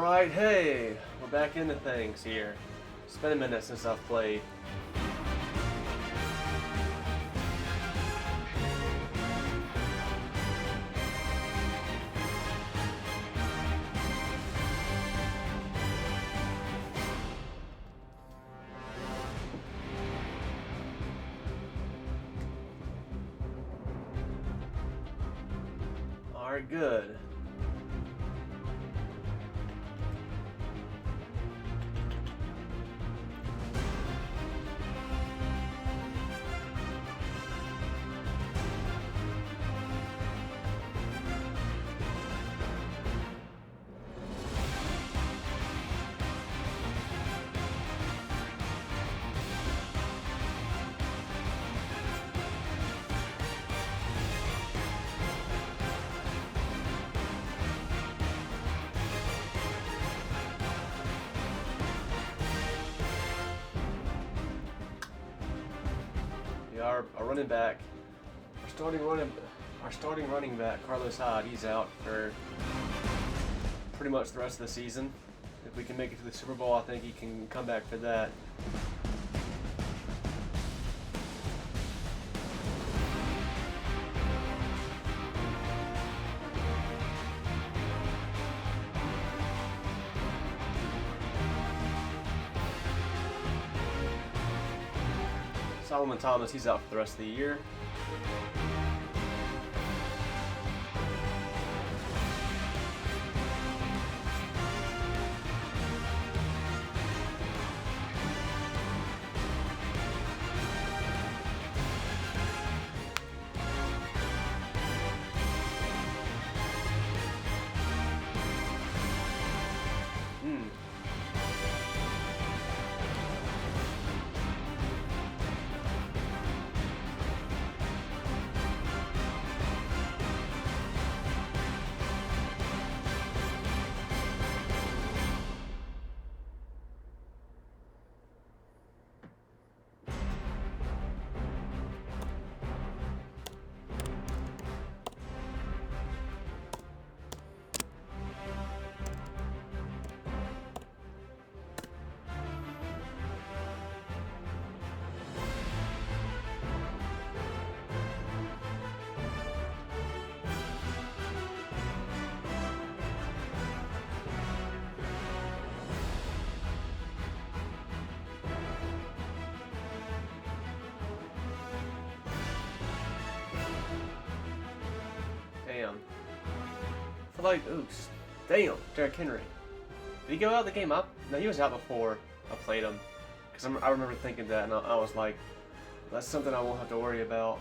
Alright, hey, we're back into things here. It's been a minute since I've played. Alright, good. Our running back, our starting running back, Carlos Hyde, he's out for pretty much the rest of the season. If we can make it to the Super Bowl, I think he can come back for that. Solomon Thomas, he's out for the rest of the year. Damn. I feel like, oops. Damn, Derrick Henry. Did he go out of the game? No, he was out before I played him. Because I remember thinking that, and I was like, that's something I won't have to worry about.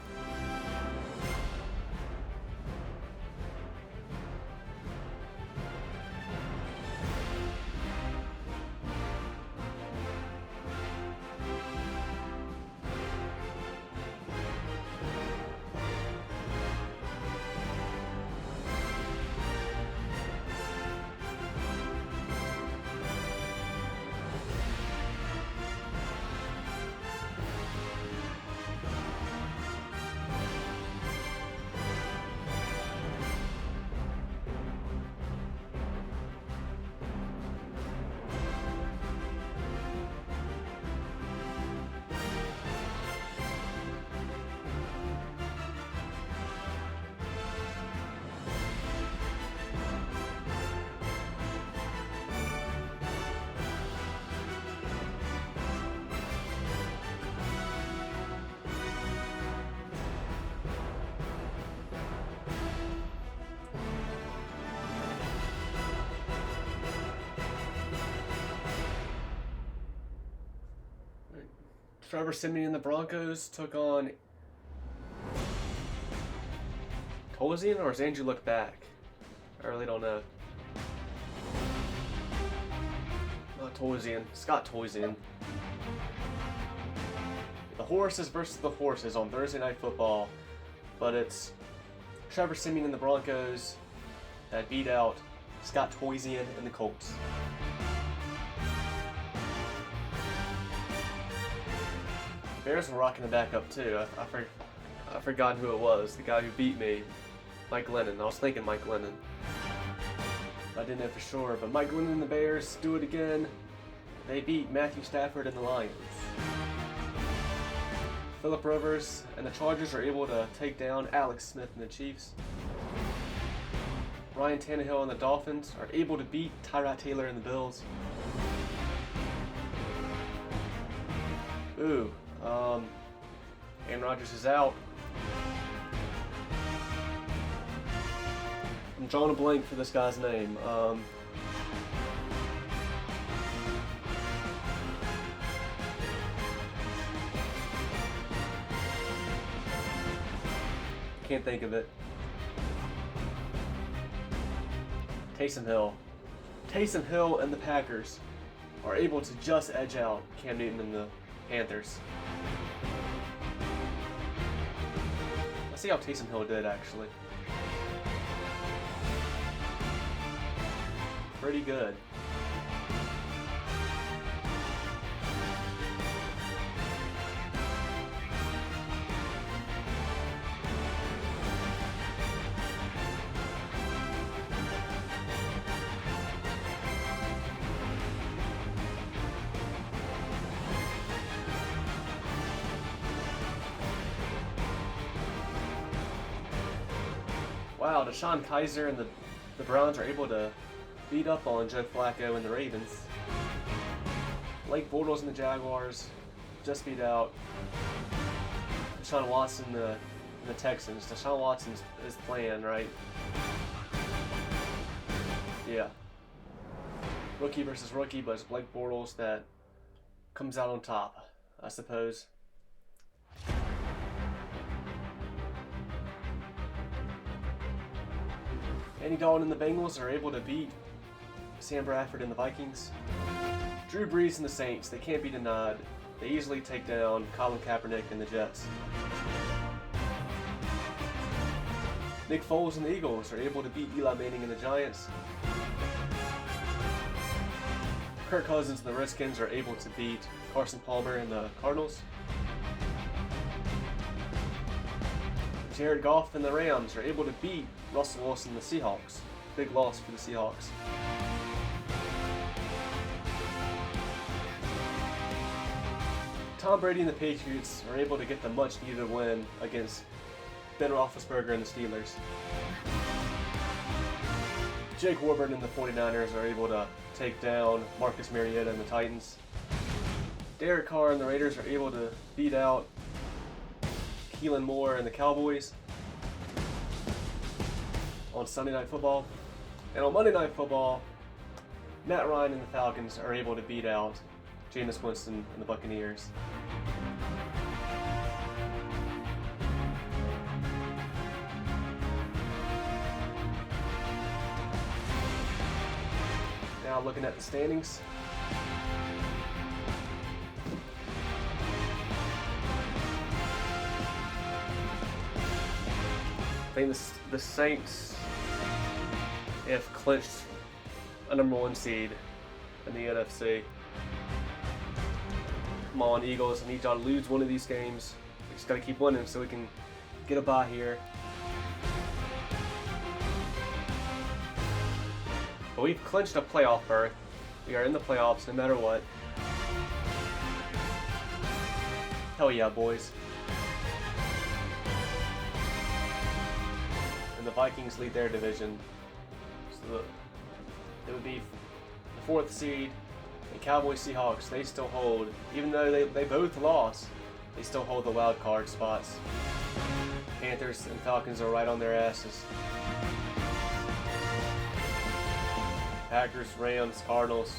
Trevor Siemian and the Broncos took on Tolzien, or does Andrew look back? I really don't know. Not Tolzien, Scott Tolzien. The horses versus the horses on Thursday Night Football, but it's Trevor Siemian and the Broncos that beat out Scott Tolzien and the Colts. Bears were rocking the backup too. I forgot who it was. The guy who beat me, Mike Lennon. I was thinking Mike Lennon. I didn't know for sure, but Mike Glennon and the Bears do it again. They beat Matthew Stafford and the Lions. Phillip Rivers and the Chargers are able to take down Alex Smith and the Chiefs. Ryan Tannehill and the Dolphins are able to beat Tyrod Taylor and the Bills. Aaron Rodgers is out. I'm drawing a blank for this guy's name. Can't think of it. Taysom Hill. Taysom Hill and the Packers are able to just edge out Cam Newton and the Panthers. Let's see how Taysom Hill did, actually. Pretty good. Wow, Deshaun Kaiser and the Browns are able to beat up on Joe Flacco and the Ravens. Blake Bortles and the Jaguars just beat out Deshaun Watson and the Texans. Deshaun Watson is playing, right? Yeah. Rookie versus rookie, but it's Blake Bortles that comes out on top, I suppose. Andy Dalton and the Bengals are able to beat Sam Bradford and the Vikings. Drew Brees and the Saints, they can't be denied. They easily take down Colin Kaepernick and the Jets. Nick Foles and the Eagles are able to beat Eli Manning and the Giants. Kirk Cousins and the Redskins are able to beat Carson Palmer and the Cardinals. Jared Goff and the Rams are able to beat Russell Wilson and the Seahawks. Big loss for the Seahawks. Tom Brady and the Patriots are able to get the much-needed win against Ben Roethlisberger and the Steelers. Jake Warburton and the 49ers are able to take down Marcus Mariota and the Titans. Derek Carr and the Raiders are able to beat out Keelan Moore and the Cowboys on Sunday Night Football. And on Monday Night Football, Matt Ryan and the Falcons are able to beat out Jameis Winston and the Buccaneers. Now looking at the standings. I think the Saints have clinched a #1 seed in the NFC. Come on, Eagles, I need y'all to lose one of these games. We just got to keep winning so we can get a bye here. But we've clinched a playoff berth. We are in the playoffs no matter what. Hell yeah, boys. And the Vikings lead their division. So it would be the 4th seed. The Cowboys, Seahawks, they still hold, even though they both lost, they still hold the wild card spots. Panthers and Falcons are right on their asses. Packers, Rams, Cardinals.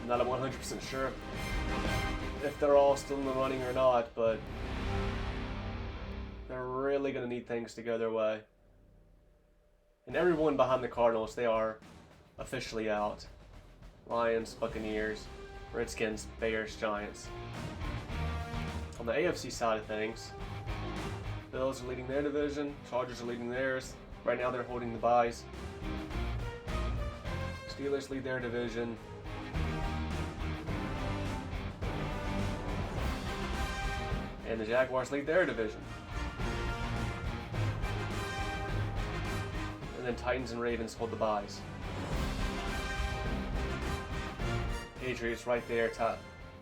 I'm not 100% sure if they're all still in the running or not, but they're really going to need things to go their way. And everyone behind the Cardinals, they are officially out. Lions, Buccaneers, Redskins, Bears, Giants. On the AFC side of things, Bills are leading their division, Chargers are leading theirs. Right now they're holding the byes. Steelers lead their division. And the Jaguars lead their division. And and Titans and Ravens hold the byes. Patriots right there,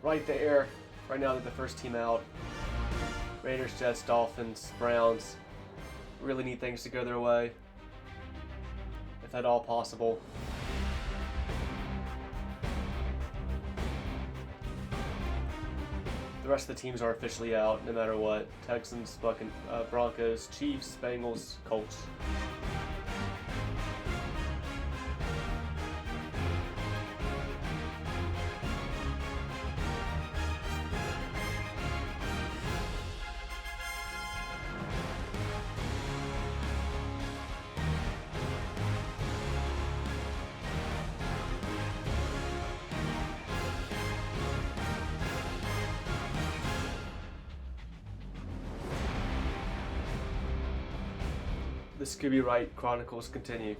right there. Right now they're the first team out. Raiders, Jets, Dolphins, Browns. Really need things to go their way, if at all possible. The rest of the teams are officially out, no matter what. Texans, Broncos, Chiefs, Bengals, Colts. The Scooby Wright Chronicles continue.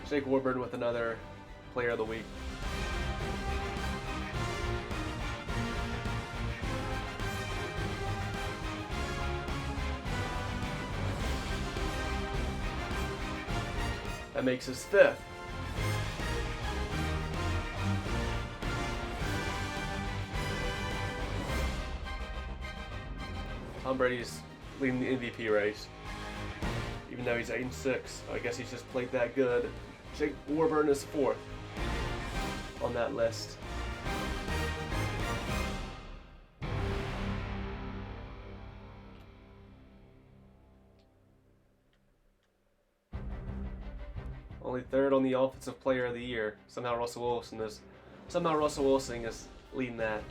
Jake Warburton with another Player of the Week. That makes us 5th. Tom Brady's leading the MVP race, even though he's 8-6. I guess he's just played that good. Jake Warburton is 4th on that list. Only 3rd on the Offensive Player of the Year. Somehow Russell Wilson is leading that.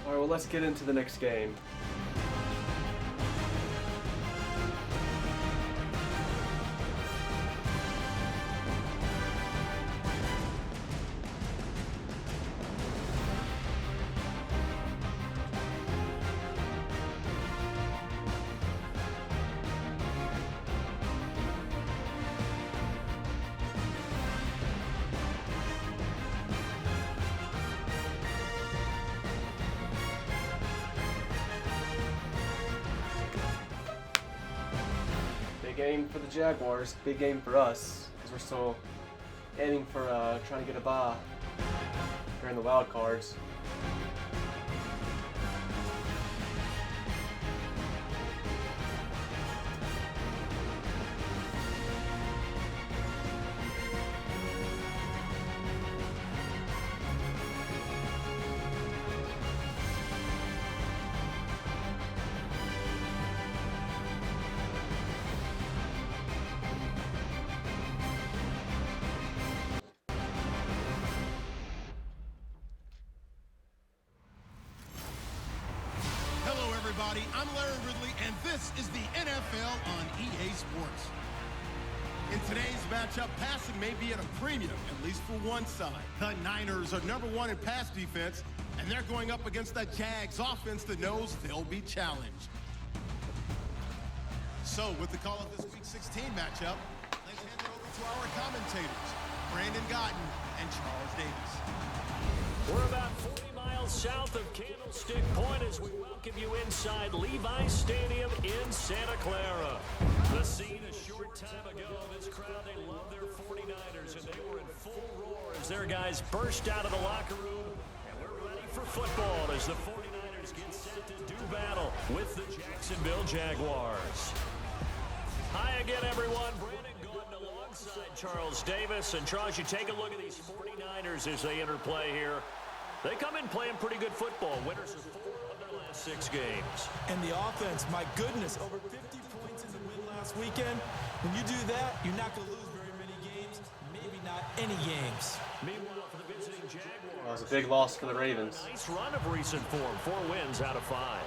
Well, let's get into the next game. Big game for the Jaguars, big game for us, because we're still aiming for trying to get a bye during the wild cards. everybody. I'm Larry Ridley, and this is the NFL on EA Sports. In today's matchup, passing may be at a premium, at least for one side. The Niners are #1 in pass defense, and they're going up against the Jags offense that knows they'll be challenged. So, with the call of this Week 16 matchup, to our commentators, Brandon Gotten and Charles Davis. We're about 40 miles south of Candlestick Point as we welcome you inside Levi's Stadium in Santa Clara. The scene a short time ago, this crowd, they love their 49ers, and they were in full roar as their guys burst out of the locker room. And we're ready for football as the 49ers get set to do battle with the Jacksonville Jaguars. Hi again, everyone. Brandon Gordon alongside Charles Davis. And Charles, you take a look at these 49ers as they enter play here. They come in playing pretty good football. Winners of 4 of their last 6 games. And the offense, my goodness, over 50 points in the win last weekend. When you do that, you're not going to lose very many games, maybe not any games. Meanwhile, for the visiting Jaguars, That was a big loss for the Ravens. nice run of recent form, 4 wins out of 5.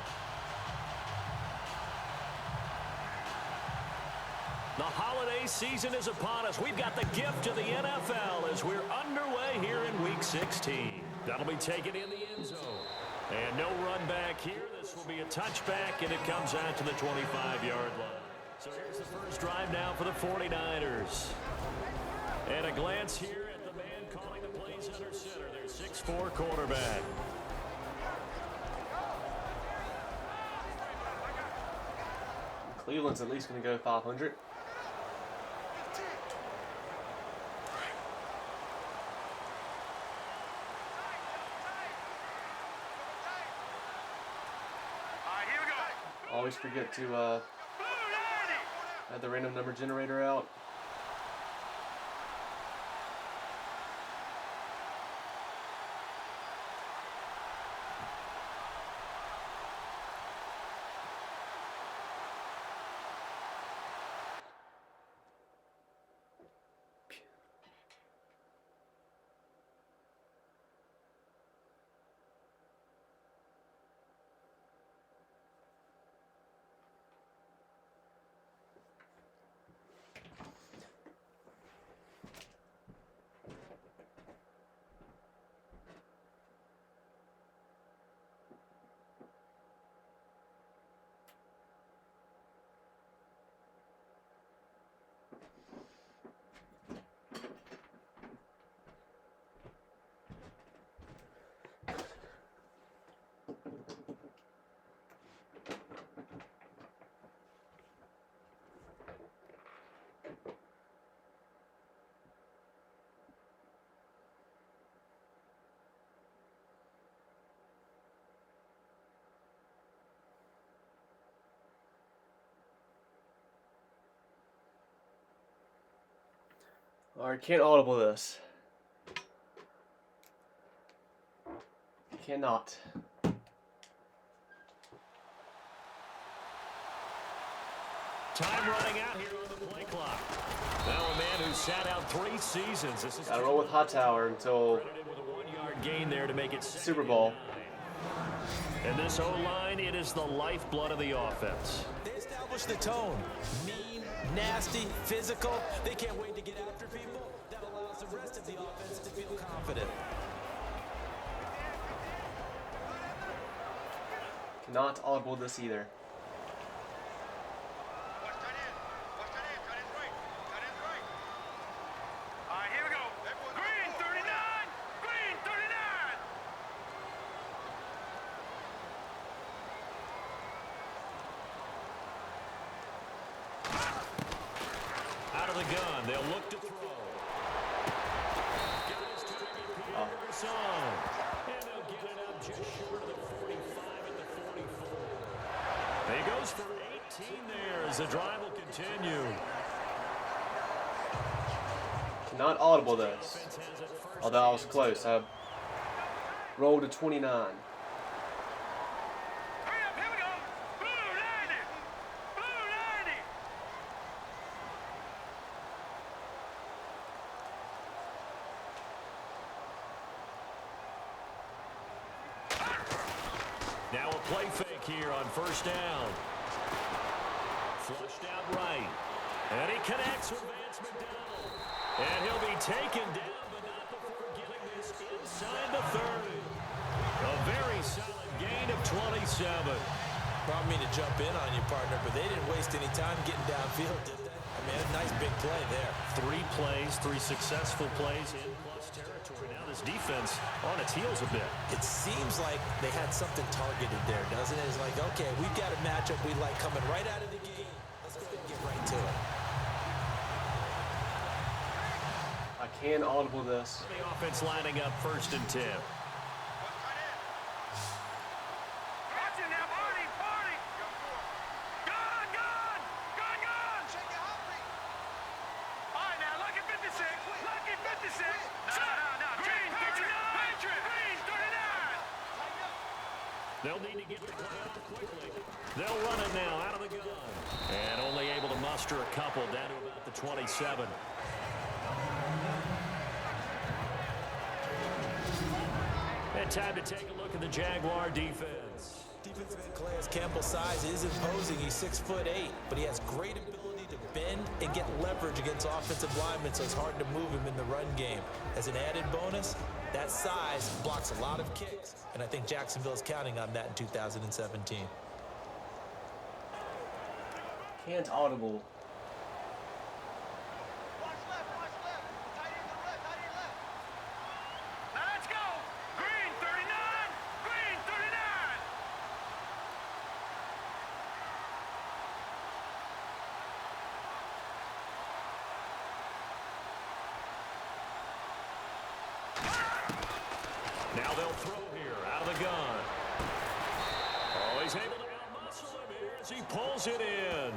The holiday season is upon us. We've got the gift of the NFL as we're underway here in Week 16. That'll be taken in the end zone. And no run back here. This will be a touchback, and it comes out to the 25-yard line. So here's the first drive now for the 49ers. And a glance here at the man calling the plays under center, their 6'4" quarterback. Cleveland's at least going to go 500. Always forget to have the random number generator out. Alright, can't audible this. Cannot. Time running out here on the play clock. Now a man who sat out 3 seasons. This is Gotta roll with Hightower until credited with a 1-yard gain there to make it Super Bowl. And this O-line, it is the lifeblood of the offense. They established the tone. Mean, nasty, physical. They can't wait to get after people. That allows the rest of the offense to feel confident. Cannot audible this either. Out of the gun, they'll look to throw. And they'll get it up just short of the 45 at the 44. He goes for 18 there as the drive will continue. Not audible this. Although I was close. I rolled to 29. Now a play fake here on first down. Flushed out right. And he connects with Vance McDonald. And he'll be taken down, but not before getting this inside the 30. A very solid gain of 27. Brought me to jump in on you, partner, but they didn't waste any time getting downfield, did they? I mean, a nice big play there. 3 plays, 3 successful plays in plus territory. Now this defense on its heels a bit. It seems like they had something targeted there, doesn't it? It's like, okay, we've got a matchup we like coming right out of the gate. Let's go ahead and get right to it. I can audible this. The offense lining up 1st and 10. They'll need to get the play out quickly. They'll run it now out of the gun. And only able to muster a couple down to about the 27. And time to take a look at the Jaguar defense. Defensive end Calais Campbell's size is imposing. He's 6'8", but he has great ability to bend and get leverage against offensive linemen, so it's hard to move him in the run game. As an added bonus, that size blocks a lot of kicks, and I think Jacksonville is counting on that in 2017. Can't audible. Let's go! Green 39! Green 39! Now they'll throw here out of the gun. Oh, he's able to out-muscle him here as he pulls it in.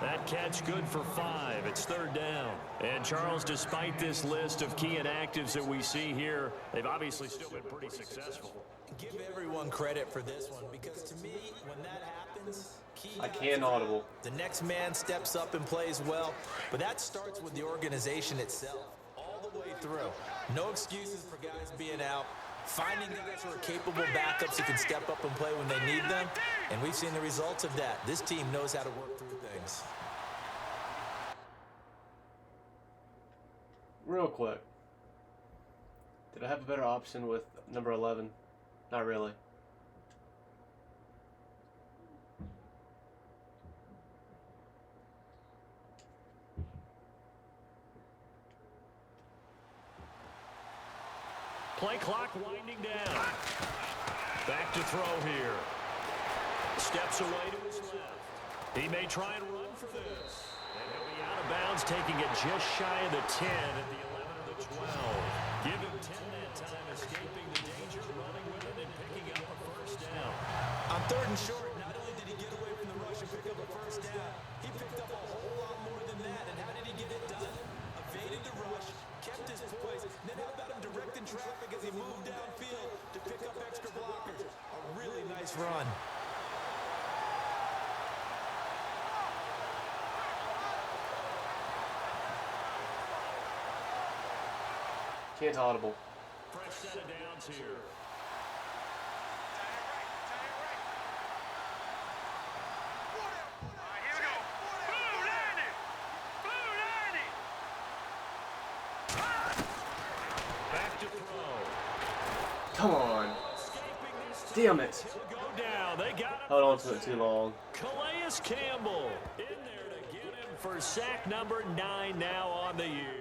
That catch good for 5. It's 3rd down. And Charles, despite this list of key inactives that we see here, they've obviously still been pretty successful. Give everyone credit for this one, because to me, when that happens, I can audible. the next man steps up and plays well, but that starts with the organization itself, all the way through. No excuses for guys being out. Finding guys who are capable backups who can step up and play when they need them, and we've seen the results of that. This team knows how to work through things. Real quick. Did I have a better option with number 11? Not really. Play clock winding down. Back to throw here. Steps away to his left. He may try and run for this. And he'll be out of bounds, taking it just shy of the 10 at the 11 of the 12. Give him 10 that time, escaping the danger, running with it, and picking up a 1st down. On 3rd and short, not only did he get away from the rush and pick up a 1st down, he picked up a whole lot more than that. And how did he get it done? Evaded the rush, kept his poise, then how about him directing traffic as he moved downfield to pick up extra blockers? A really nice run. Can't audible. Fresh set of downs here. Here we go. Blue 90! Blue 90! Back to throw. Come on. Damn it. He'll go down. They got him. Hold on to it too long. Calais Campbell in there to get him for sack number 9 now on the year.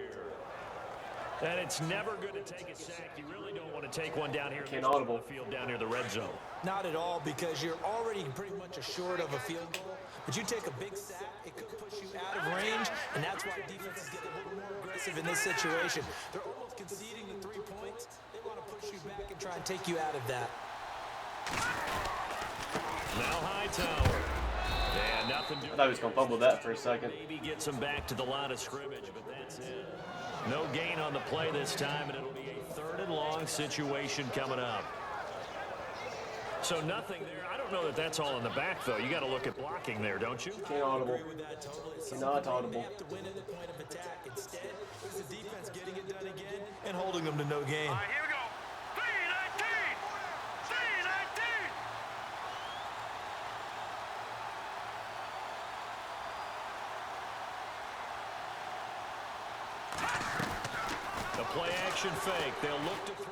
And it's never good to take a sack. You really don't want to take one down here. Can't audible. Field down near the red zone. Not at all, because you're already pretty much assured of a field goal. But you take a big sack, it could push you out of range, and that's why defenses get a little more aggressive in this situation. They're almost conceding the 3 points. They want to push you back and try and take you out of that. Now Hightower. Yeah, nothing doing. I thought he was going to fumble that for a second. Maybe gets him back to the line of scrimmage, but that's it. No gain on the play this time, and it'll be a 3rd and long situation coming up. So nothing there. I don't know that that's all in the back, though. You got to look at blocking there, don't you? Can't audible. Agree with that totally. Not audible. They have to win at the point of attack. Instead, it was the defense getting it done again and holding them to no gain. Here we go. 319! 319! The play action fake. They'll look to throw.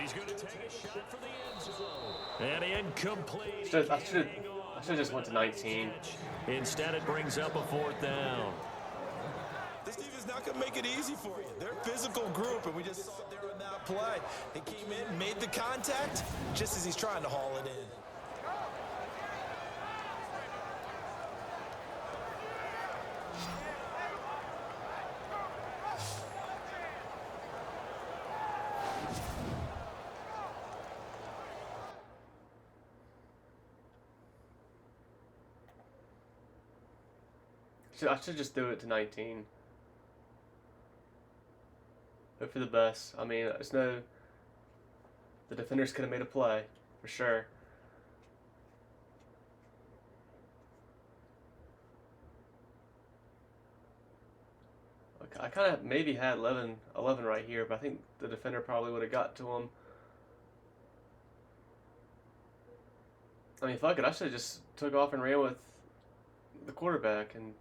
He's going to take a shot for the end zone. And incomplete. I should have just went to 19. Instead, it brings up a 4th down. This defense is not going to make it easy for you. They're a physical group, and we just saw it there on that play. He came in, made the contact, just as he's trying to haul it in. I should just do it to 19. Hope for the best. I mean, it's no. The defenders could have made a play, for sure. I kind of maybe had 11 right here, but I think the defender probably would have got to him. I mean, fuck it. I should have just took off and ran with the quarterback. And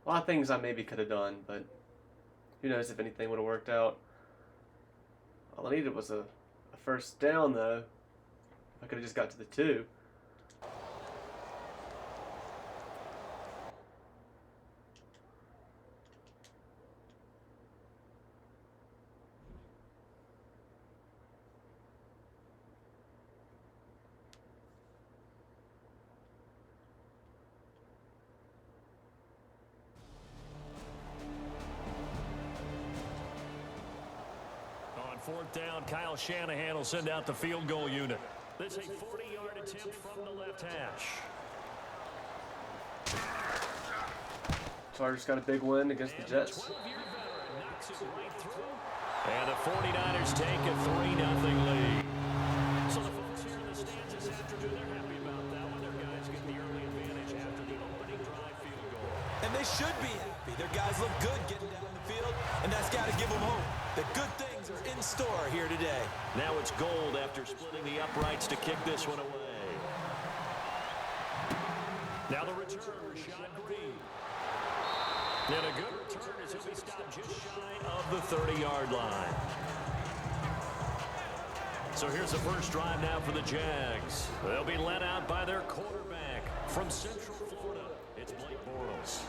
a lot of things I maybe could have done, but who knows if anything would have worked out. All I needed was a first down, though. If I could have just got to the 2. On 4th down, Kyle Shanahan will send out the field goal unit. This is a 40-yard attempt from the left hash. Chargers got a big win against the Jets. 12-year veteran knocks it right through. And the 49ers take a 3-0 lead. So the folks here in the stands this afternoon, they're happy about that one. Their guys get the early advantage after the opening drive field goal. And they should be happy. Their guys look good getting down the field, and that's got to give them hope that good things are in store here today. Now it's Gold after splitting the uprights to kick this one away. Now the return, Rashad Green. And a good return as he'll be stopped just shy of the 30-yard line. So here's the first drive now for the Jags. They'll be led out by their quarterback from Central Florida. It's Blake Bortles.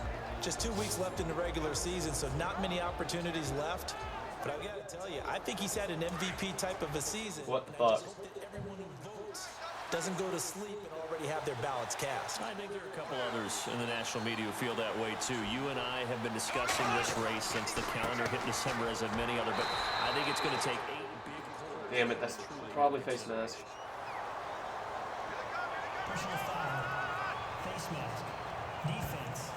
Just 2 weeks left in the regular season, so not many opportunities left. But I've got to tell you, I think he's had an MVP type of a season. What the I fuck? just hope that everyone who votes doesn't go to sleep and already have their ballots cast. I think there are a couple others in the national media who feel that way too. You and I have been discussing this race since the calendar hit December, as have many other, but I think it's going to take 8 big quarters. Damn it, that's probably face mask. Personal foul. Face mask. Defense.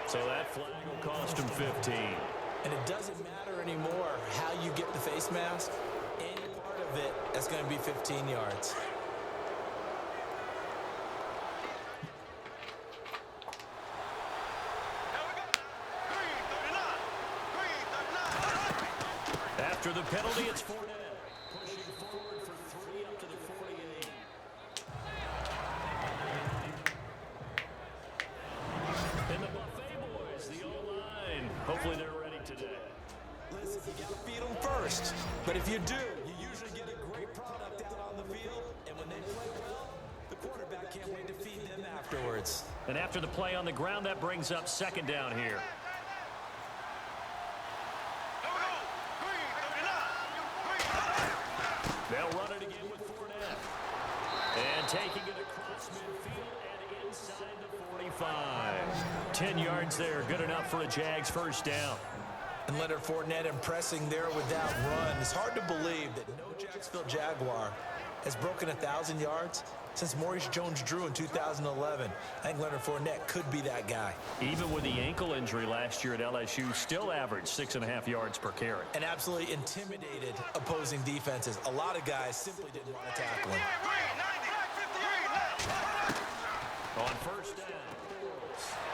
So that flag will cost him 15. And it doesn't matter anymore how you get the face mask. Any part of it, that's going to be 15 yards. After the penalty, it's Fournette. Pushing forward for 3 up to the 48. And the Buffet boys, the O-line. Hopefully they're ready today. Listen, you got to feed them first. But if you do, you usually get a great product out on the field. And when they play well, the quarterback can't wait to feed them afterwards. And after the play on the ground, that brings up 2nd down here. They'll run it again with Fournette. And taking it across midfield and inside the 45. 10 yards there, good enough for a Jags first down. And Leonard Fournette impressing there with that run. It's hard to believe that no Jacksonville Jaguar has broken 1,000 yards since Maurice Jones-Drew in 2011. I think Leonard Fournette could be that guy. Even with the ankle injury last year at LSU, still averaged 6.5 yards per carry. And absolutely intimidated opposing defenses. A lot of guys simply didn't want to tackle him. On first down,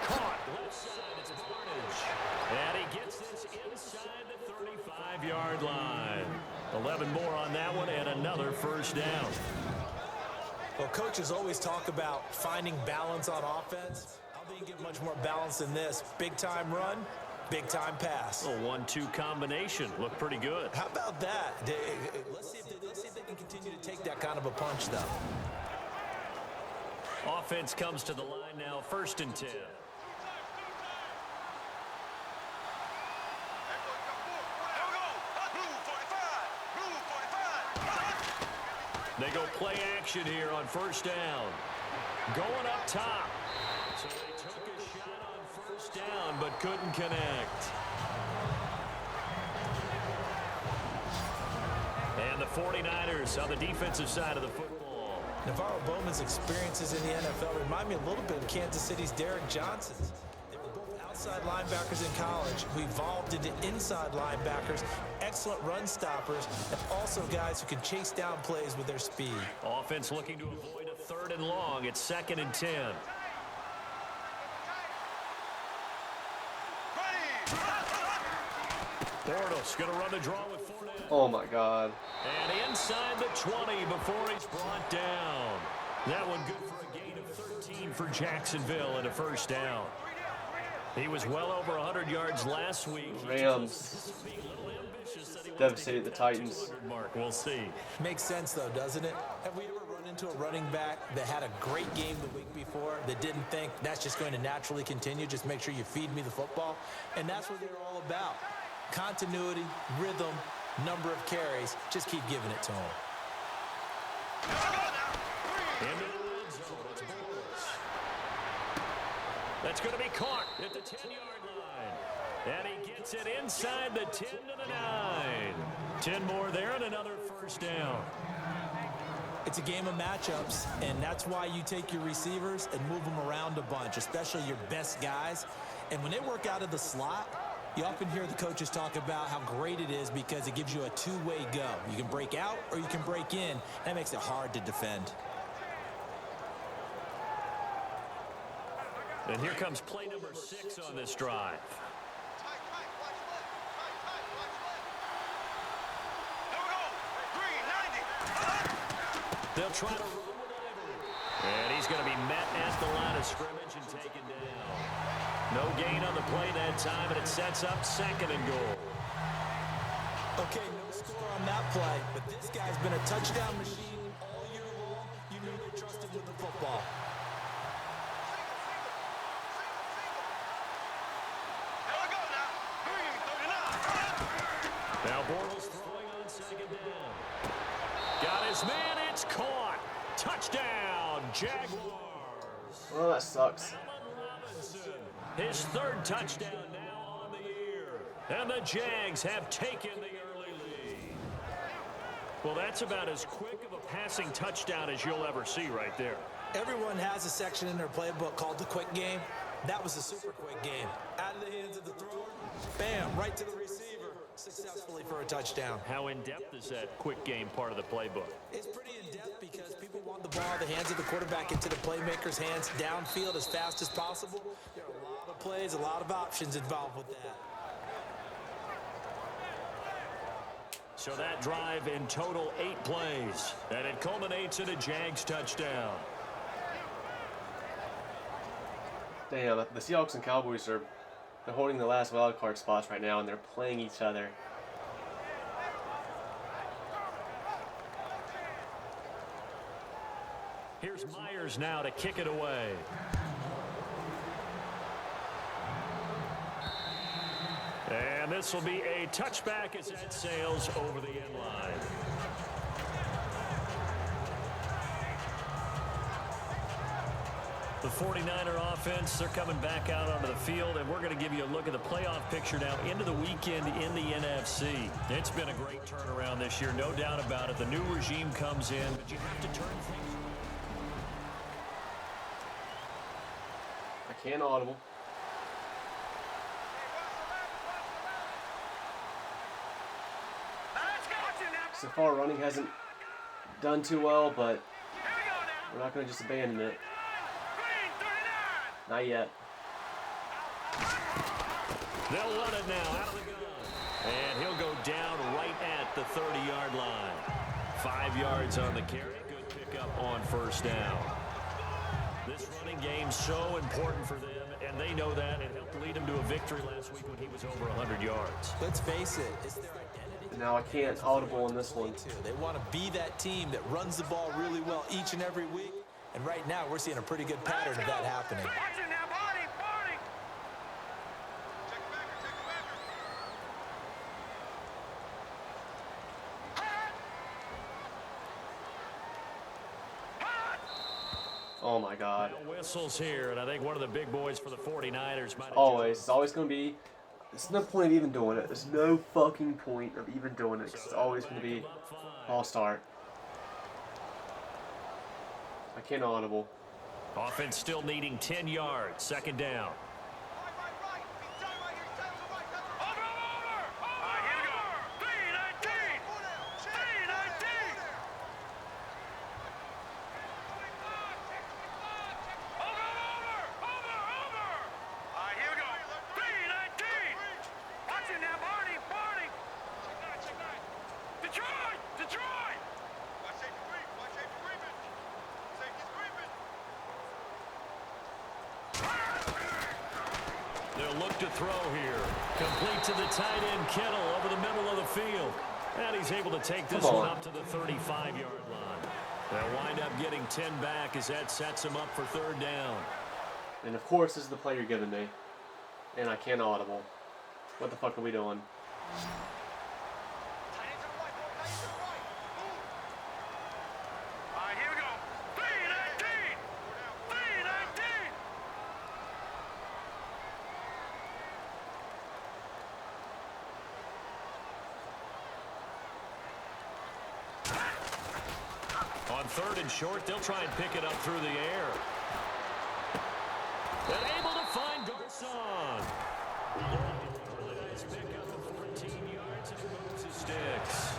caught left side, it's Barnage. And he gets this inside the 35-yard line. 11 more on that one and another first down. Well, coaches always talk about finding balance on offense. I'll don't think you get much more balance than this. Big time run, big time pass. A 1-2 combination. Looked pretty good. How about that? Let's see if they can continue to take that kind of a punch, though. Offense comes to the line now, 1st and 10. They go play action here on 1st down. Going up top. So they took a shot on 1st down, but couldn't connect. And the 49ers on the defensive side of the football. Navarro Bowman's experiences in the NFL remind me a little bit of Kansas City's Derrick Johnson's. They were both outside linebackers in college who evolved into inside linebackers, excellent run stoppers, and also guys who can chase down plays with their speed. Offense looking to avoid a 3rd and long. It's 2nd and 10. Bortles going to run the draw with Fournette. Oh my God. And inside the 20 before he's brought down. That one good for a gain of 13 for Jacksonville and a 1st down. He was well over 100 yards last week. Rams devastated the Titans. Mark, we'll see. Makes sense, though, doesn't it? Have we ever run into a running back that had a great game the week before that didn't think that's just going to naturally continue? Just make sure you feed me the football. And that's what they're all about. Continuity, rhythm, number of carries. Just keep giving it to him. Into the red zone. It's Bortles. That's going to be caught at the 10-yard line. And he gets it inside the 10 to the 9. 10 more there and another 1st down. It's a game of matchups, and that's why you take your receivers and move them around a bunch, especially your best guys. And when they work out of the slot, you often hear the coaches talk about how great it is because it gives you a two-way go. You can break out or you can break in. That makes it hard to defend. And here comes play number 6 on this drive. They'll try to run with it. And he's going to be met at the line of scrimmage and taken down. No gain on the play that time, and it sets up 2nd and goal. Okay, no score on that play, but this guy's been a touchdown machine all year long. You knew they trusted with the football. Now Bortles throwing on 2nd down. Got his man, it's caught. Touchdown, Jaguars. Well, that sucks. His 3rd touchdown now on the year. And the Jags have taken the early lead. Well, that's about as quick of a passing touchdown as you'll ever see right there. Everyone has a section in their playbook called the quick game. That was a super quick game. Out of the hands of the thrower, bam, right to the receiver, successfully for a touchdown. How in-depth is that quick game part of the playbook? It's pretty in-depth because people want the ball in the hands of the quarterback into the playmaker's hands downfield as fast as possible. There are a lot of plays, a lot of options involved with that. So that drive in total 8 plays, and it culminates in a Jags touchdown. Damn, the Seahawks and Cowboys they're holding the last wild card spots right now, and they're playing each other. Here's Myers now to kick it away. And this will be a touchback as that sails over the end line. The 49er offense, they're coming back out onto the field, and we're going to give you a look at the playoff picture now into the weekend in the NFC. It's been a great turnaround this year, no doubt about it. The new regime comes in, but you have to turn things. I can't audible. So far, running hasn't done too well, but we're not going to just abandon it. Not yet. They'll run it now out of the gun. And he'll go down right at the 30-yard line. 5 yards on the carry. Good pickup on 1st down. This running game's so important for them, and they know that. It helped lead them to a victory last week when he was over 100 yards. Let's face it, it's their identity. Now I can't audible in this one. They want to be that team that runs the ball really well each and every week. And right now, we're seeing a pretty good pattern of that happening. Watch it now, Barney, Barney. Oh my God. No whistles here, and I think one of the big boys for the 49ers might have Always. It's always going to be. There's no point of even doing it. There's no fucking point of even doing it. 'Cause it's always going to be all-star. I can't audible. Offense still needing 10 yards. Second down. They'll look to throw here. Complete to the tight end, Kittle, over the middle of the field. And he's able to take this one up to the 35-yard line. They'll wind up getting 10 back as that sets him up for third down. And of course, this is the play you're giving me. And I can't audible. What the fuck are we doing? On third and short, they'll try and pick it up through the air. And able to find Garcon. Really nice pickup of 14 yards and moves his sticks.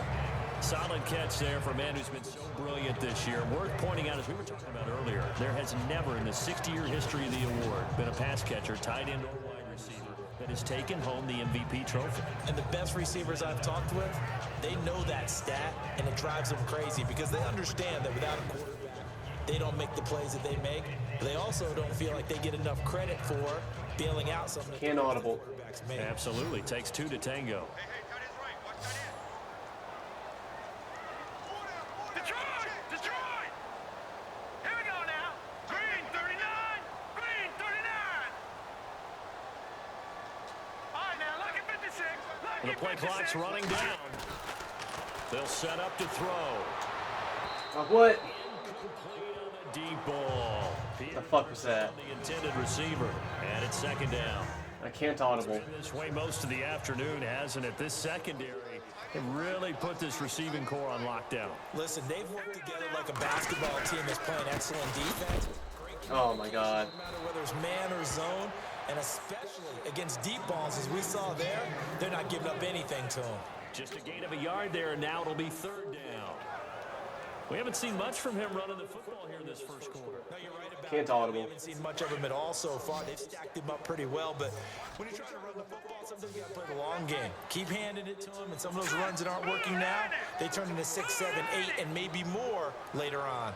Solid catch there for a man who's been so brilliant this year. Worth pointing out, as we were talking about earlier, there has never in the 60-year history of the award been a pass catcher, tight end, or wide receiver that has taken home the MVP trophy. And the best receivers I've talked with, they know that stat, and it drives them crazy because they understand that without a quarterback, they don't make the plays that they make. But they also don't feel like they get enough credit for bailing out some of the Can't audible. quarterbacks make. Absolutely. Takes two to tango. And the play clock's running down. They'll set up to throw. What? Incomplete on the deep ball. The fuck was that? The intended receiver. And it's second down. I can't audible. This way most of the afternoon, hasn't it? This secondary can really put this receiving core on lockdown. Listen, they've worked together like a basketball team that's playing excellent defense. Oh my God. No matter whether it's man or zone, and especially against deep balls, as we saw there, they're not giving up anything to them. Just a gain of a yard there, and now it'll be third down. We haven't seen much from him running the football here in this first quarter. No, you're right about Can't that. audible. We haven't seen much of him at all so far. They've stacked him up pretty well, but when you're trying to run the football, sometimes you got to play the long game. Keep handing it to him, and some of those runs that aren't working now, they turn into 6, 7, 8, and maybe more later on.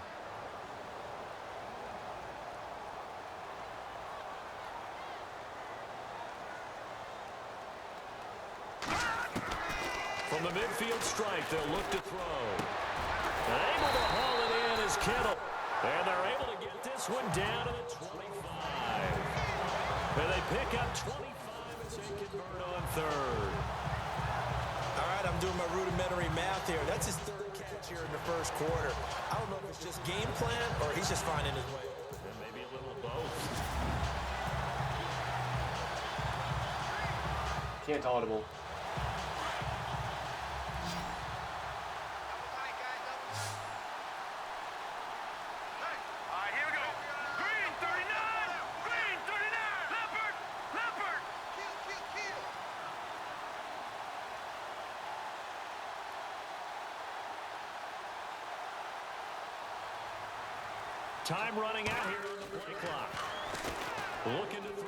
From the midfield stripe, they'll look to throw. And able to haul it in is Kittle. And they're able to get this one down to the 25. And they pick up 25 as they convert on third. All right, I'm doing my rudimentary math here. That's his third catch here in the first quarter. I don't know if it's just game plan or he's just finding his way. And maybe a little of both. Can't audible. Time running out here on the play clock. Looking to throw.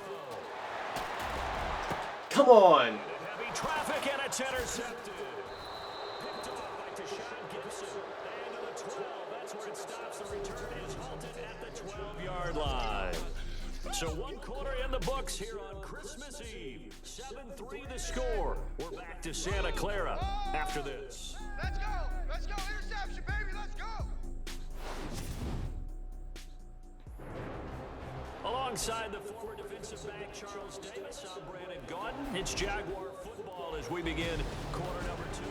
Come on. Heavy traffic, and it's intercepted. Picked off back to Sean Gibson. And to the 12. That's where it stops. The return is halted at the 12-yard line. So one quarter in the books here on Christmas Eve. 7-3 the score. We're back to Santa Clara after this. Let's go! Let's go! Interception, baby! Let's go! Alongside the former defensive back Charles Davis, I'm Brandon Gaudin. It's Jaguar football as we begin quarter number 2.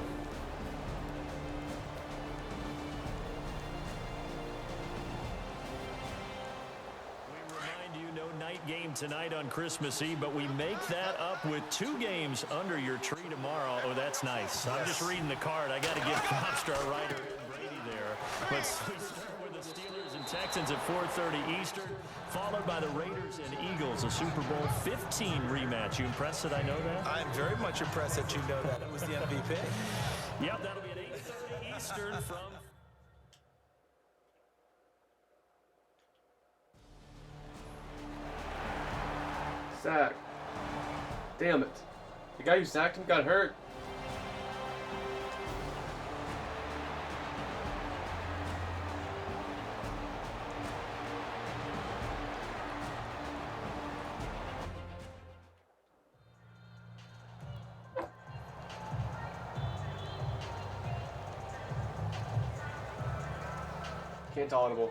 Night game tonight on Christmas Eve, but we make that up with 2 games under your tree tomorrow. Oh, that's nice. I'm just reading the card. I got to give props to our writer, Brady, there. But we start with the Steelers and Texans at 4:30 Eastern, followed by the Raiders and Eagles, a Super Bowl 15 rematch. You impressed that I know that? I'm very much impressed that you know that. It was the MVP. Yep, that'll be at 8:30 Eastern from... Sack. Damn it. The guy who sacked him got hurt. Can't audible.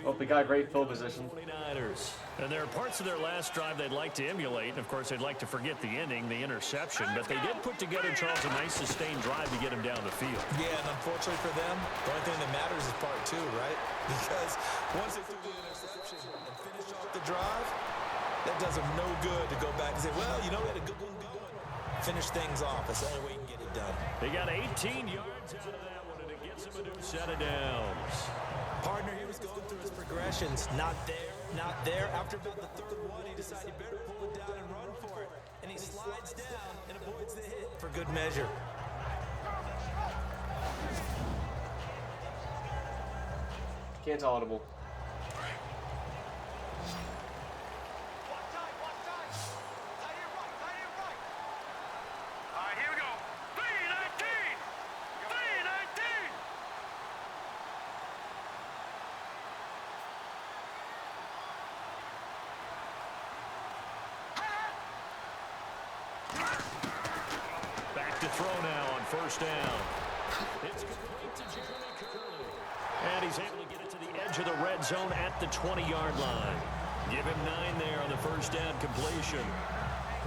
Oh, we got great field position. 49ers. And there are parts of their last drive they'd like to emulate. And, of course, they'd like to forget the ending, the interception. But they did put together, Charles, a nice sustained drive to get him down the field. Yeah, and unfortunately for them, the only thing that matters is part 2, right? Because once they threw the interception and finished off the drive, that does them no good to go back and say, well, you know, we had a good one going. Finish things off. That's the only way you can get it done. They got 18 yards out of that one, and it gets them a new set of downs. Partner, he was going through his progressions. Not there, not there. After about the 3rd one, he decided he better pull it down and run for it. And he slides down and avoids the hit for good measure. Can't audible. All right, here we go. 319! 319! Back to throw now on 1st down. It's complete to Jimmy Curley. And he's able to get it to the edge of the red zone at the 20-yard line. Give him 9 there on the 1st down completion.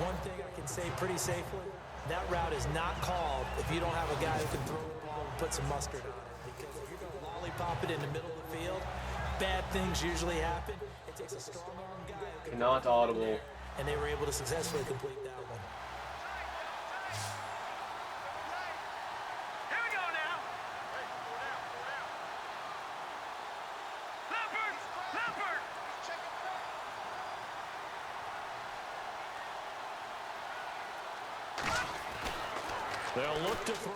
One thing I can say pretty safely, that route is not called if you don't have a guy who can throw the ball and put some mustard on it. Because if you're going to lollipop it in the middle of the field, bad things usually happen. It takes a strong arm guy who can Not audible. and they were able to successfully complete that one. Here we go now. Leopard! Leopard! They'll look to throw.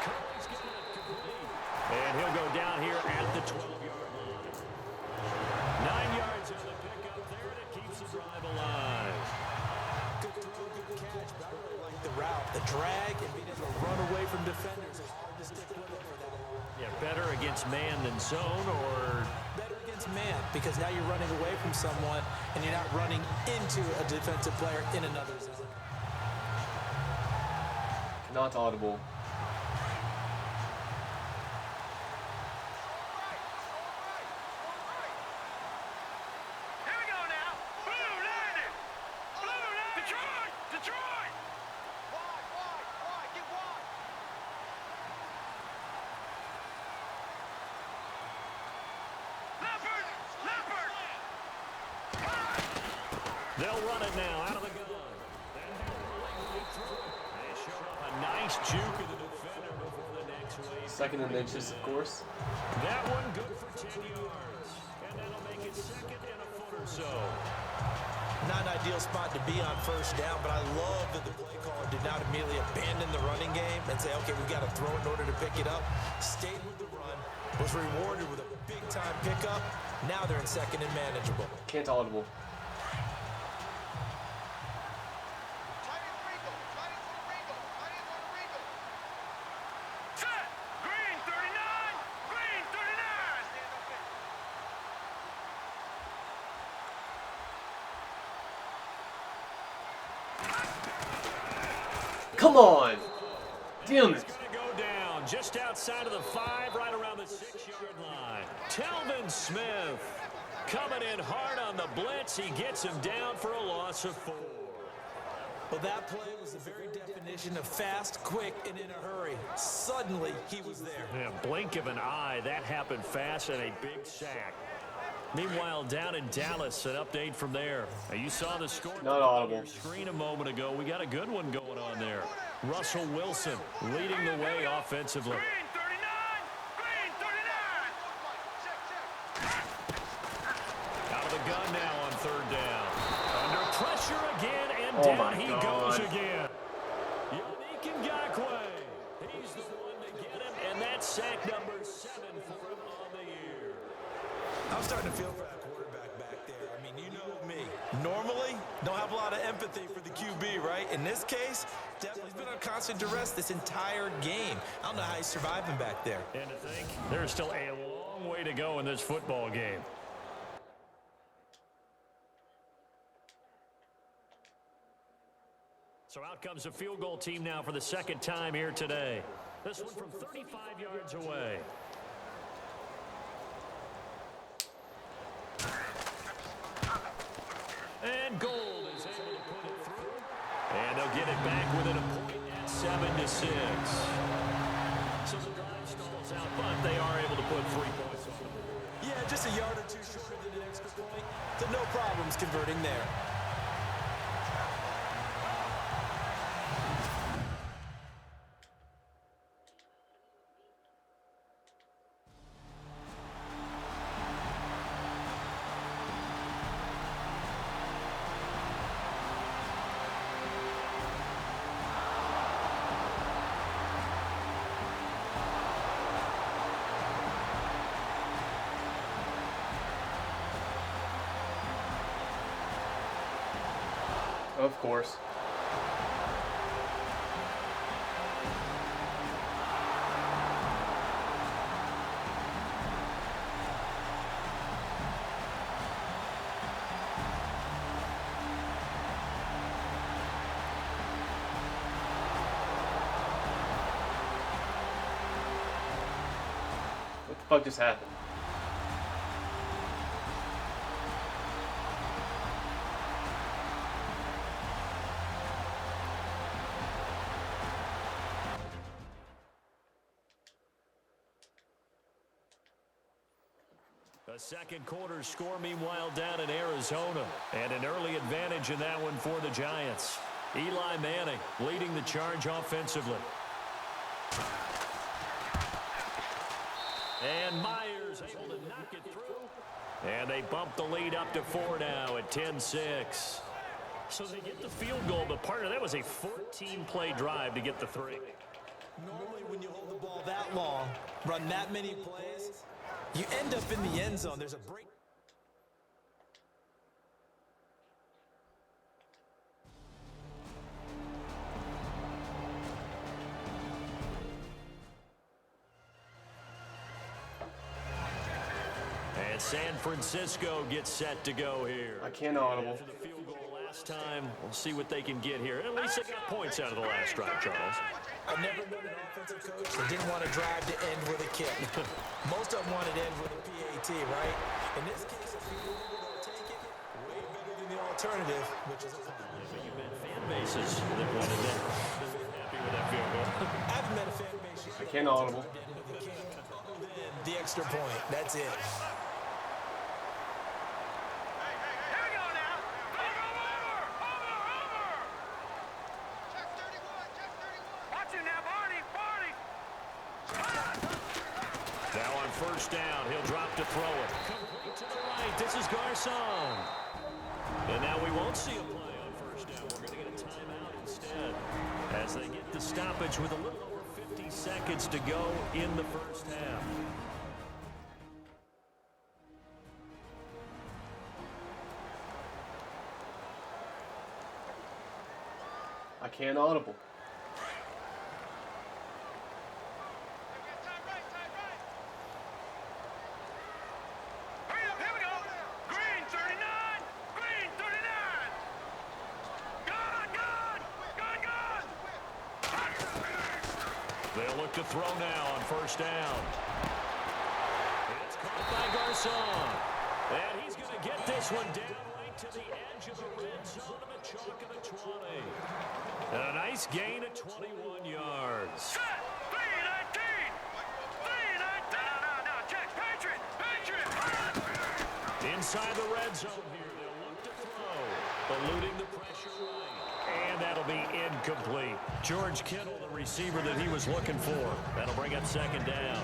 Curry's getting it complete. And he'll go down here at the 12-yard line. 9 yards on the pickup there, and it keeps the drive alive. Good throw, good catch, but I really like the route. The drag and being able to run away from defenders is hard to stick with it for that long. Yeah, better against man than zone, or Better against man, because now you're running away from someone and you're not running into a defensive player in another zone. Not audible. Here we go now. Blue landed. Blue landed. Detroit! Detroit! Wide. Get wide. Leopard! Leopard! they'll run it now out of the gun. They show up a nice juke of the defender before the next wave. 2nd and inches, of course. That one good for 10 yards. And that'll make it 2nd and a foot or so. Not an ideal spot to be on 1st down, but I love that the play caller did not immediately abandon the running game and say, okay, we've got to throw in order to pick it up. Stayed with the run, was rewarded with a big-time pickup. Now they're in 2nd and manageable. Can't audible. Set! Green 39! Green Come on. Damn He's it. going to go down just outside of the 5, right around the 6-yard line. Telvin Smith coming in hard on the blitz. He gets him down for a loss of 4. Well, that play was the very definition of fast, quick, and in a hurry. Suddenly, he was there. Yeah, blink of an eye. That happened fast and a big sack. Meanwhile, down in Dallas, an update from there. Now, you saw the score Not on audible. your screen a moment ago. We got a good one going on there. Russell Wilson leading the way offensively. Green 39. Green 39. Out of the gun now on 3rd down. Under pressure again, and Oh down my he God. goes again. Yannick Ngakoue. He's the one to get him, and that's sack number 7 for him on the year. I'm starting to feel for that quarterback back there. I mean, you know me. Normally, don't have a lot of empathy for the QB, right? In this case, definitely been on constant duress this entire game. I don't know how he's surviving back there. And to think, there's still a long way to go in this football game. So out comes the field goal team now for the 2nd time here today. This one from 35 yards away. And Gold is able to put it through. And they'll get it back within a point at 7-6. So the drive stalls out, but they are able to put 3 points on it. Yeah, just a yard or two shorter than an extra point. So no problems converting there. Of course. What the fuck just happened? A second quarter score, meanwhile, down in Arizona. And an early advantage in that one for the Giants. Eli Manning leading the charge offensively. And Myers able to knock it through. And they bump the lead up to 4 now at 10-6. So they get the field goal, but partner, that was a 14-play drive to get the 3. Normally, when you hold the ball that long, run that many plays, you end up in the end zone. There's a break. And San Francisco gets set to go here. I can't audible. After the field goal last time, we'll see what they can get here. At least they got points out of the last drive, Charles. I've never known an offensive coach that didn't want to drive to end with a kick. Most of them wanted to end with a PAT, right? In this case, if you're able to take it, way better than the alternative, which is a punt. But you met fan bases that wanted that. Happy with that field goal. I've met a fan base. I can't audible. The extra point. That's it. Here we go now. Over. Check 31. Watch it now, Barney. Now on 1st down, he'll drop to throw it. Complete to the right. This is Garcon. And now we won't see a play on 1st down. We're going to get a timeout instead. As they get the stoppage with a little over 50 seconds to go in the 1st half. I can't audible. Hurry up, here we go. Green 39. Green 39. Gone. throw now on first down. It's caught by Garcon. And he's going to get this one down right to the edge of the red zone of the chalk of the 20. And a nice gain of 21 yards. Set! 3-19! 3-19! No, check. Patriot! Inside the red zone here, they'll look to throw, eluding the pressure right. And that'll be incomplete. George Kittle, the receiver that he was looking for. That'll bring up second down.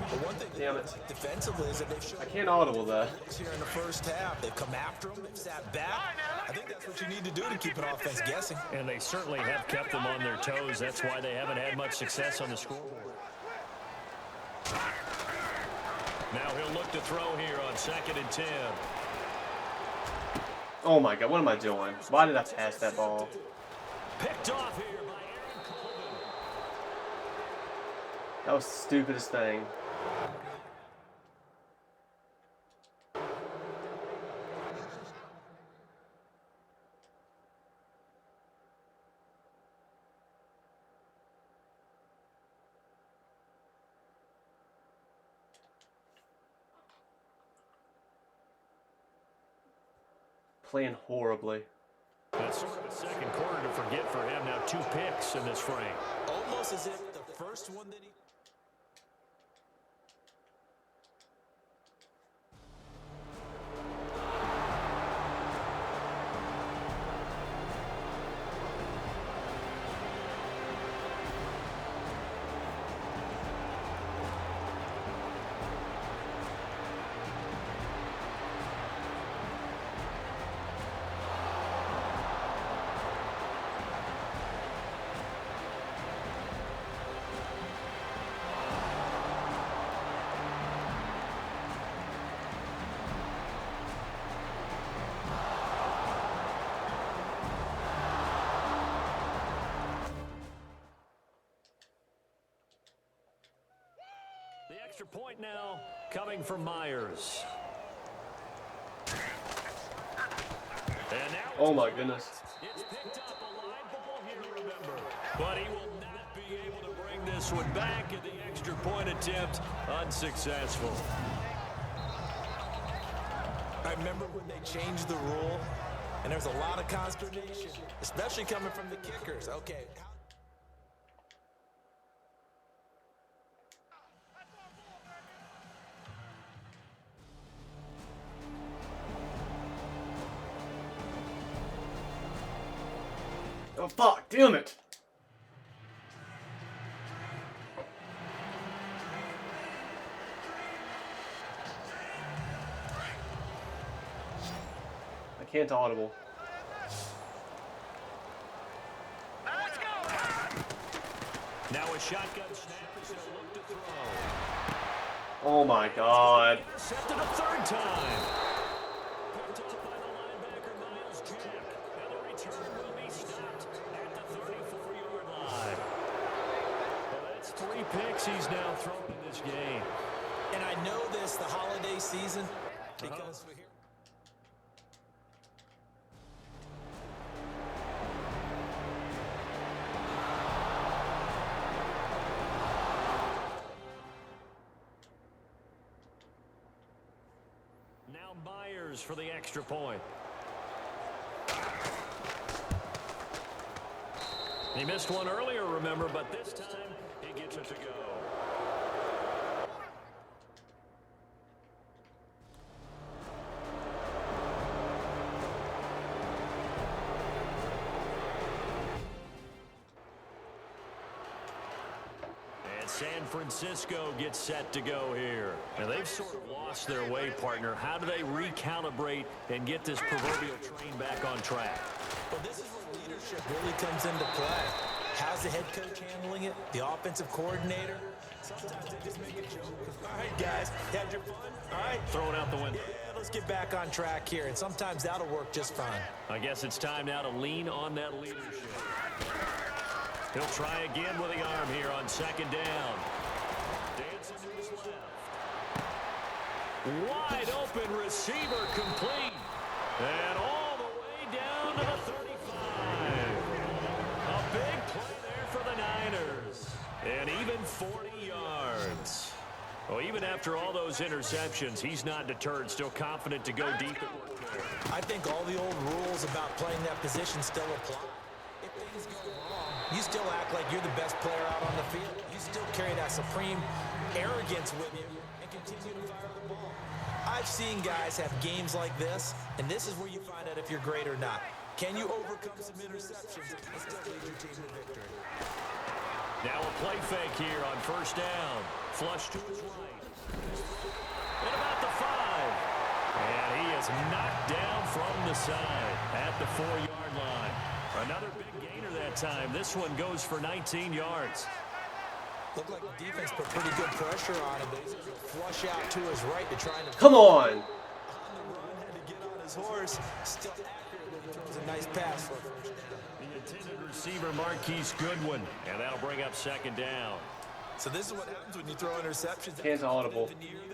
But one thing Damn it. defensively is that they've shown I can't audible that. here in the first half. They've come after them. They've sat back. I think that's what you need to do to keep an offense guessing. And they certainly have kept them on their toes. That's why they haven't had much success on the scoreboard. Now he'll look to throw here on 2nd and 10. Oh my God, what am I doing? Why did I pass that ball? Picked off here by Aaron Colvin. That was the stupidest thing. Playing horribly. That's sort of the second quarter to forget for him. Now 2 picks in this frame. Almost as if the first one that he... The extra point now coming from Myers. And now Oh my goodness. it's picked up a line ball here, remember. But he will not be able to bring this one back, and the extra point attempt unsuccessful. I remember when they changed the rule, and there was a lot of consternation, especially coming from the kickers. Okay. Oh fuck, damn it. I can't audible. Let's go! Now a shotgun snap as he'll look to throw. Oh my God. Intercepted a third time. Picked off by the linebacker, Miles Jack. And the return will be stopped at the 34-yard line. Well, that's 3 picks he's now thrown in this game. And I know this, the holiday season, because we hear... Now Myers for the extra point. He missed one earlier, remember, but this time he gets it to go. And San Francisco gets set to go here. Now, they've sort of lost their way, partner. How do they recalibrate and get this proverbial train back on track? Well, this is where leadership really comes into play. How's the head coach handling it? The offensive coordinator? Sometimes they just make a joke. All right, guys, had your fun? All right. Throw it out the window. Yeah, let's get back on track here. And sometimes that'll work just fine. I guess it's time now to lean on that leadership. He'll try again with the arm here on 2nd down. Dancing to his left. Wide open receiver complete. And all the way down to the 35. A big play there for the Niners. And even 40 Well, even after all those interceptions, he's not deterred, still confident to go deep at work there. I think all the old rules about playing that position still apply. If things go wrong, you still act like you're the best player out on the field. You still carry that supreme arrogance with you and continue to fire the ball. I've seen guys have games like this, and this is where you find out if you're great or not. Can you overcome some interceptions and still lead your team to victory? Now a play fake here on first down. Flush to his right. At about the 5. And he is knocked down from the side at the 4-yard line. Another big gainer that time. This one goes for 19 yards. Looked like the defense put pretty good pressure on him, but he's able to flush out to his right to try and... Come on! On the run, had to get on his horse. Still accurate when he throws a nice pass for a first down. The intended receiver, Marquise Goodwin. And that'll bring up second down. So this is what happens when you throw interceptions. Hands audible.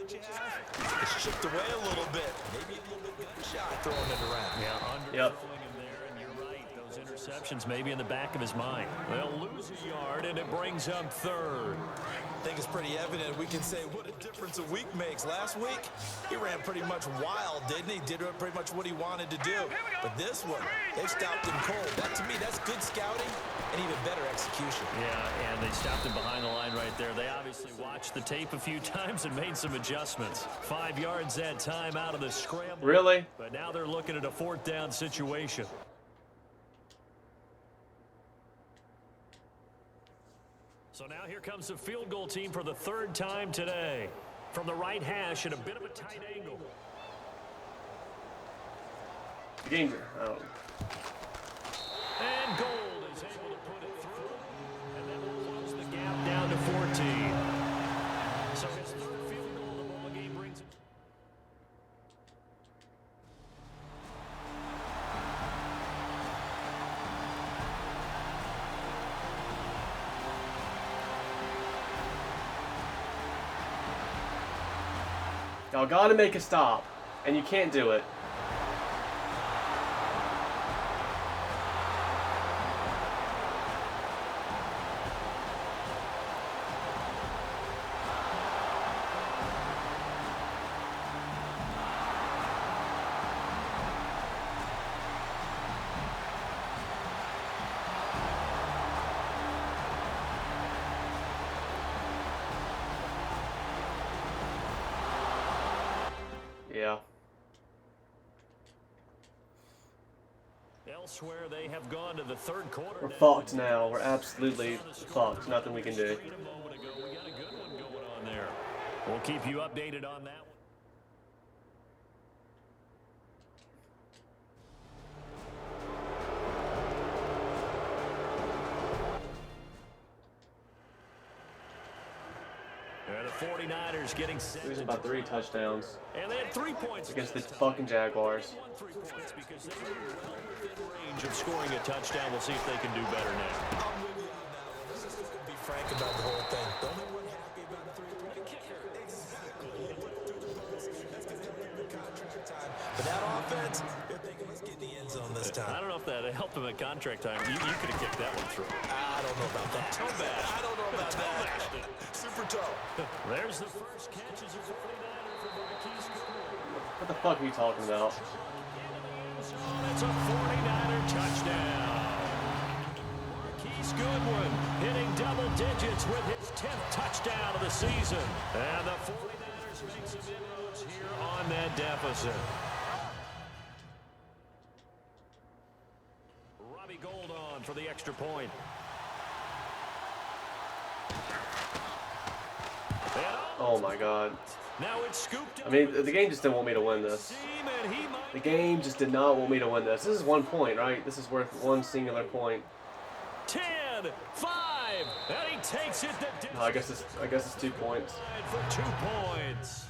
It's chipped away a little bit. Maybe a little bit gunshot throwing it around. Yeah, underthrowing him there, and you're right. Those interceptions may be in the back of his mind. They'll lose a yard, and it brings up third. I think it's pretty evident. We can say what a difference a week makes. Last week, he ran pretty much wild, didn't he? Did pretty much what he wanted to do. But this one, they stopped him cold. That, to me, that's good scouting and even better execution. Yeah, and they stopped him behind the line right there. They obviously watched the tape a few times and made some adjustments. 5 yards that time out of the scramble. Really? But now they're looking at a 4th down situation. So now here comes the field goal team for the 3rd time today. From the right hash at a bit of a tight angle. Game. Oh. And Gold is able to put it through. And then we'll close the gap down to 14. So his 3rd field goal of the ball game brings it. Y'all gotta make a stop, and you can't do it. Yeah. Elsewhere, they have gone to the 3rd quarter. We're fucked now. We're absolutely fucked. Nothing we can do. A moment ago, we got a good one going on there. We'll keep you updated on that one. And the 49ers getting set. Losing by 3 touchdowns And they had 3 points against the fucking Jaguars. They won 3 points because they were well within range of scoring a touchdown. We'll see if they can do better now. I'm with you on that one. Let's just be frank about the whole thing. The only one happy about a 3-point kicker. Exactly. That's because they were in the contract time. But that offense, they're thinking, let's get in the end zone this time. I don't know if that helped them at contract time. You could have kicked that one through. I don't know about that. Toe bash. I don't know about Toe that. bashed it. Super toe. There's the first catch as a 49er for Marquise Goodwin. What the fuck are you talking about? It's a 49er touchdown. Marquise Goodwin hitting double digits with his 10th touchdown of the season. And the 49ers make some inroads here on that deficit. Robbie Gold on for the extra point. Oh my god. Now it's scooped. I mean, the game just didn't want me to win this. The game just did not want me to win this. This is 1 point, right? This is worth 1 singular point. 10, 5, and he takes it the No, I guess it's 2 points. for 2 points.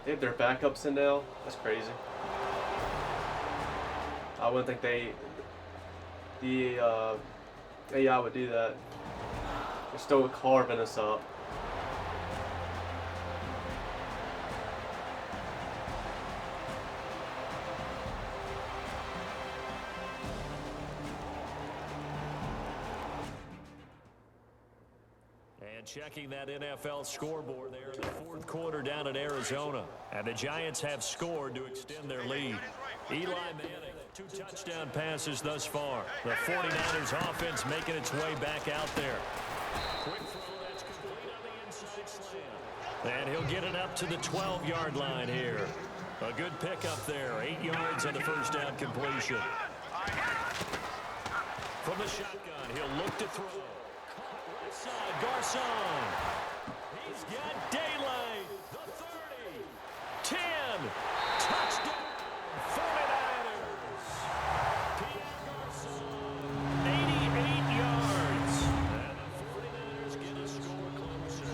They have their backups in now. That's crazy. I wouldn't think they the AI would do that. They're still carving us up. And checking that NFL scoreboard there in the fourth quarter down in Arizona. And the Giants have scored to extend their lead. Eli Manning, 2 touchdown passes thus far. The 49ers offense making its way back out there. Quick throw, that's complete on the inside slant. And he'll get it up to the 12-yard line here. A good pickup there, 8 yards on the first down completion. From the shotgun, he'll look to throw. Right side, Garcon. He's got daylight. The 30. 10. Touchdown. 49ers. Pierre Garcon. 88 yards. And the 49ers get a score closer.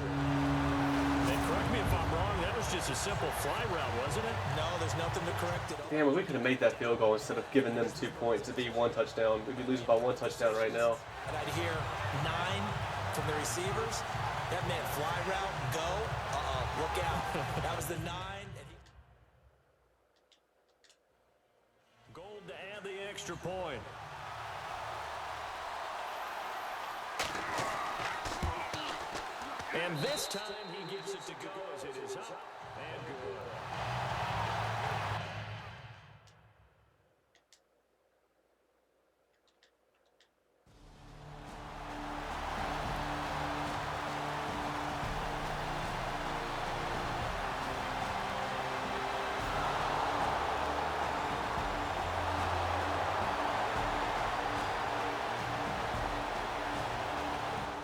And correct me if I'm wrong, that was just a simple fly route, wasn't it? No, there's nothing to correct it. Damn, we could have made that field goal instead of giving them 2 points. It'd be 1 touchdown. We'd be losing by 1 touchdown right now. And I'd hear 9 from the receivers. That meant fly route, go. Look out. That was the 9. Gold to add the extra point. And this time he gets it to go as it is up and good.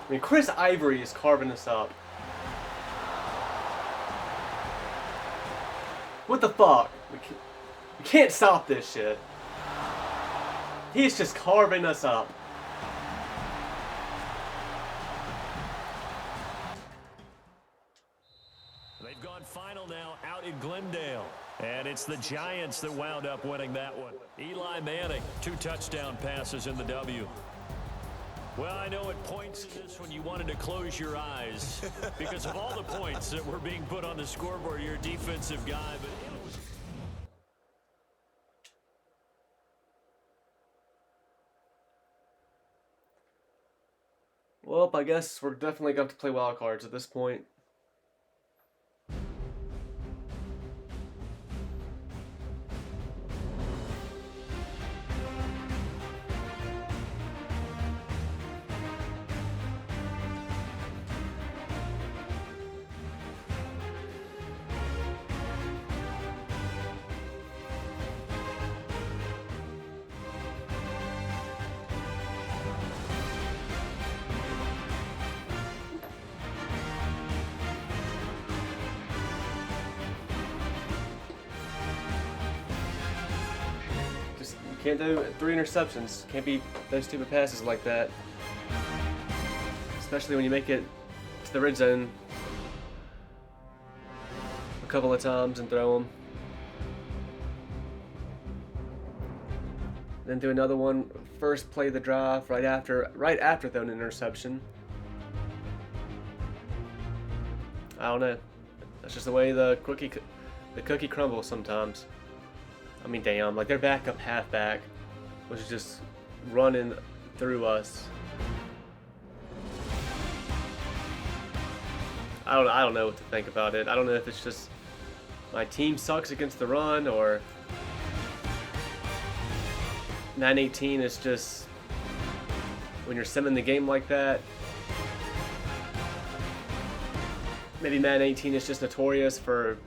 I mean, Chris Ivory is carving us up. What the fuck? We can't stop this shit. He's just carving us up. They've gone final now out in Glendale. And it's the Giants that wound up winning that one. Eli Manning, 2 touchdown passes in the W. Well, I know at points in this one you wanted to close your eyes because of all the points that were being put on the scoreboard. You're a defensive guy, but it was... Well, I guess we're definitely going to have to play wild cards at this point. Can't do 3 interceptions. Can't be those stupid passes like that. Especially when you make it to the red zone a couple of times and throw them. Then do another one. First play of the drive right after throwing an interception. I don't know. That's just the way the cookie crumbles sometimes. I mean, damn, like their backup halfback was just running through us. I don't know what to think about it. I don't know if it's just my team sucks against the run or 9-18 is just when you're simming the game like that. Maybe Madden 18 is just notorious for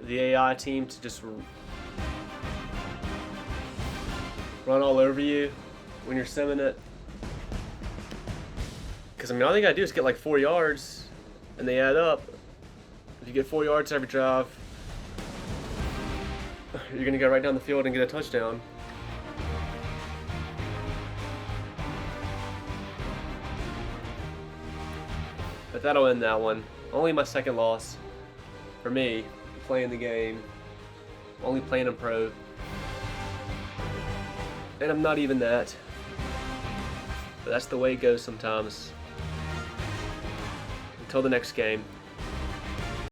the AI team to just run all over you when you're simming it. Because, I mean, all you gotta do is get like 4 yards, and they add up. If you get 4 yards every drive, you're gonna go right down the field and get a touchdown. But that'll end that one. Only my second loss for me playing the game. Only playing in pro. And I'm not even that. But that's the way it goes sometimes. Until the next game.